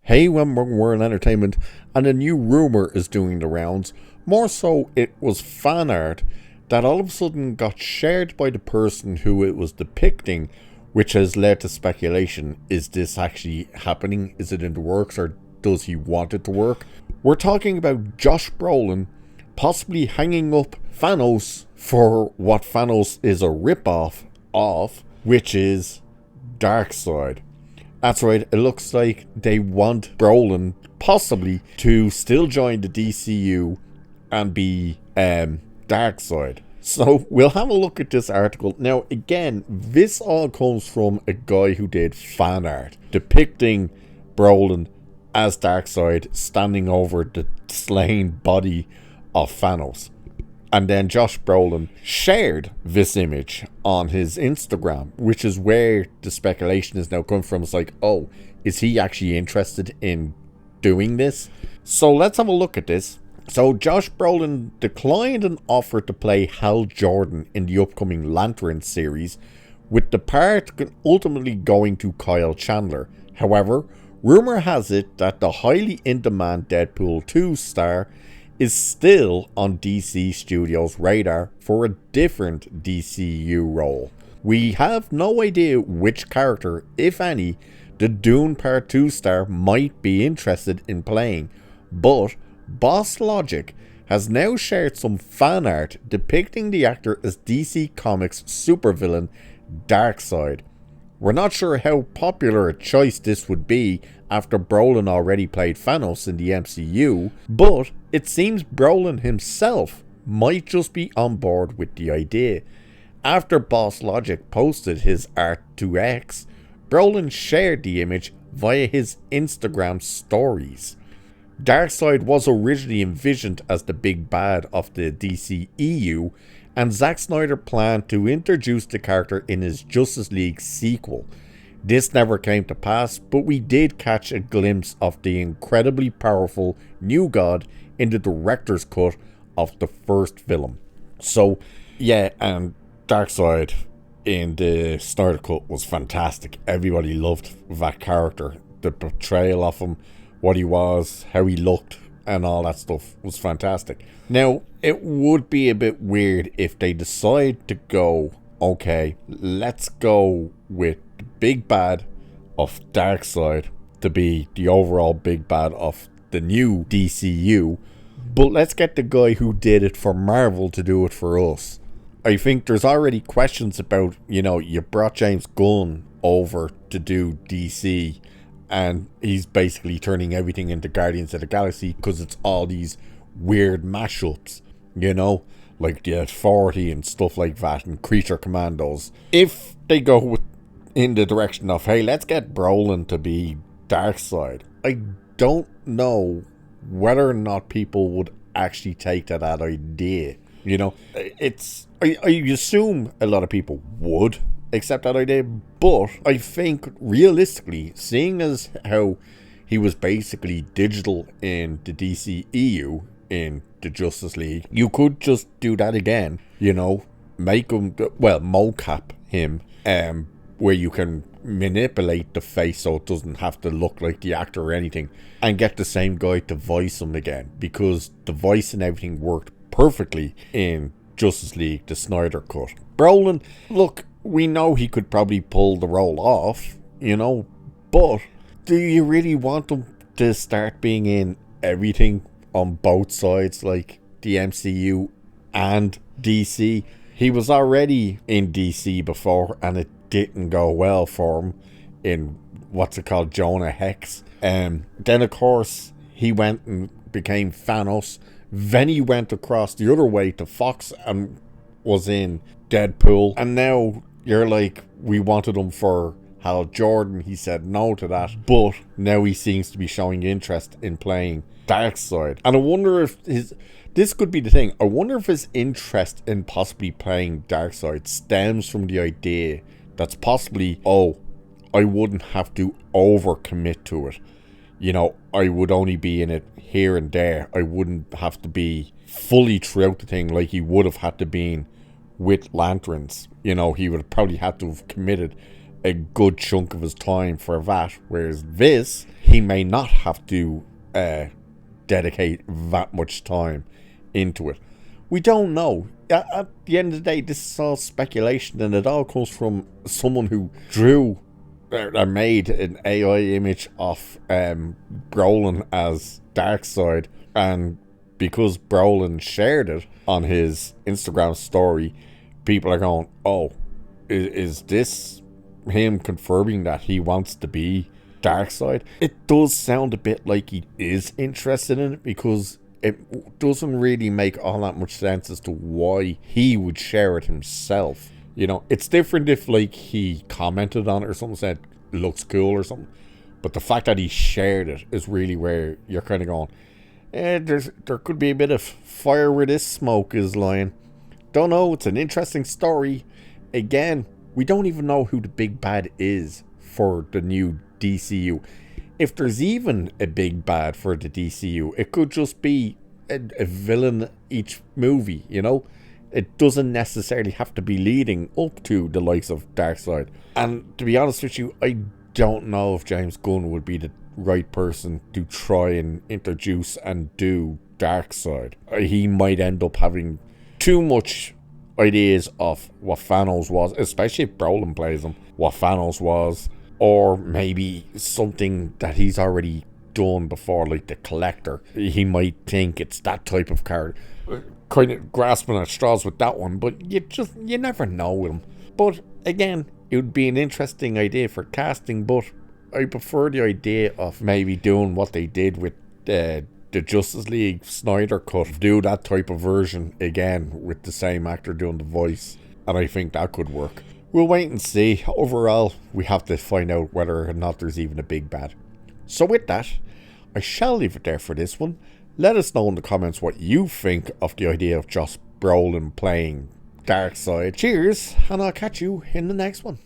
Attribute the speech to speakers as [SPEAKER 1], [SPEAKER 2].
[SPEAKER 1] Hey, we're in entertainment, and a new rumor is doing the rounds. More so, it was fan art that all of a sudden got shared by the person who it was depicting, which has led to speculation. Is this actually happening? Is it in the works, or does he want it to work? We're talking about Josh Brolin possibly hanging up Thanos for what Thanos is a rip-off of, which is Darkseid. That's right, it looks like they want Brolin possibly to still join the DCU and be Darkseid. So we'll have a look at this article. Now again, this all comes from a guy who did fan art depicting Brolin as Darkseid standing over the slain body of Thanos. And then Josh Brolin shared this image on his Instagram, which is where the speculation is now coming from. It's like, oh, is he actually interested in doing this? So let's have a look at this. So Josh Brolin declined an offer to play Hal Jordan in the upcoming Lantern series, with the part ultimately going to Kyle Chandler. However, rumor has it that the highly in-demand Deadpool 2 star is still on DC Studios' radar for a different DCU role. We have no idea which character, if any, the Dune Part 2 star might be interested in playing, but Boss Logic has now shared some fan art depicting the actor as DC Comics supervillain Darkseid. We're not sure how popular a choice this would be after Brolin already played Thanos in the MCU, but it seems Brolin himself might just be on board with the idea. After Boss Logic posted his art to X, Brolin shared the image via his Instagram stories. Darkseid was originally envisioned as the big bad of the DCEU, and Zack Snyder planned to introduce the character in his Justice League sequel. This never came to pass, but we did catch a glimpse of the incredibly powerful new god in the director's cut of the first film. So, yeah, and Darkseid in the Snyder cut was fantastic. Everybody loved that character. The portrayal of him, what he was, how he looked, and all that stuff was fantastic. Now, it would be a bit weird if they decide to go, okay, let's go with the big bad of Darkseid to be the overall big bad of the new DCU, but let's get the guy who did it for Marvel to do it for us. I think there's already questions about, you brought James Gunn over to do DC, and he's basically turning everything into Guardians of the Galaxy because it's all these weird mashups, like the Authority and stuff like that, and Creature Commandos. If they go in the direction of, hey, let's get Brolin to be Darkseid, I don't know whether or not people would actually take that idea. I assume a lot of people would accept that idea, but I think realistically, seeing as how he was basically digital in the DCEU in the Justice League, you could just do that again, make him, mocap him, where you can manipulate the face so it doesn't have to look like the actor or anything, and get the same guy to voice him again, because the voice and everything worked perfectly in Justice League, the Snyder cut. Brolin, look, we know he could probably pull the role off, but do you really want him to start being in everything on both sides, like the MCU and DC? He was already in DC before, and it didn't go well for him in Jonah Hex. Then of course he went and became Thanos. Then he went across the other way to Fox and was in Deadpool. And now you're like, we wanted him for Hal Jordan. He said no to that. But now he seems to be showing interest in playing Darkseid. And I wonder if this could be the thing. I wonder if his interest in possibly playing Darkseid stems from the idea that's possibly, I wouldn't have to overcommit to it. I would only be in it here and there. I wouldn't have to be fully throughout the thing like he would have had to been with Lanterns. He would have probably had to have committed a good chunk of his time for that, whereas this, he may not have to dedicate that much time into it. We don't know. At the end of the day, this is all speculation, and it all comes from someone who drew or made an AI image of Brolin as Darkseid, and because Brolin shared it on his Instagram story, people are going, oh, is this him confirming that he wants to be Darkseid? It does sound a bit like he is interested in it, because it doesn't really make all that much sense as to why he would share it himself. You know, it's different if, like, he commented on it or something, said it looks cool or something. But the fact that he shared it is really where you're kind of going, there could be a bit of fire where this smoke is lying. Don't know, it's an interesting story. Again, we don't even know who the big bad is for the new DCU. If there's even a big bad for the DCU, it could just be a villain each movie, you know? It doesn't necessarily have to be leading up to the likes of Darkseid. And to be honest with you, I don't know if James Gunn would be the right person to try and introduce and do Darkseid. He might end up having too much ideas of what Thanos was, especially if Brolin plays him, what Thanos was, or maybe something that he's already done before, like the Collector. He might think it's that type of character. Kind of grasping at straws with that one, but you never know with him. But again, it would be an interesting idea for casting, but I prefer the idea of maybe doing what they did with the Justice League Snyder cut. Do that type of version again with the same actor doing the voice, and I think that could work. We'll wait and see. Overall, we have to find out whether or not there's even a big bad. So with that, I shall leave it there for this one. Let us know in the comments what you think of the idea of Josh Brolin playing Darkseid. Cheers, and I'll catch you in the next one.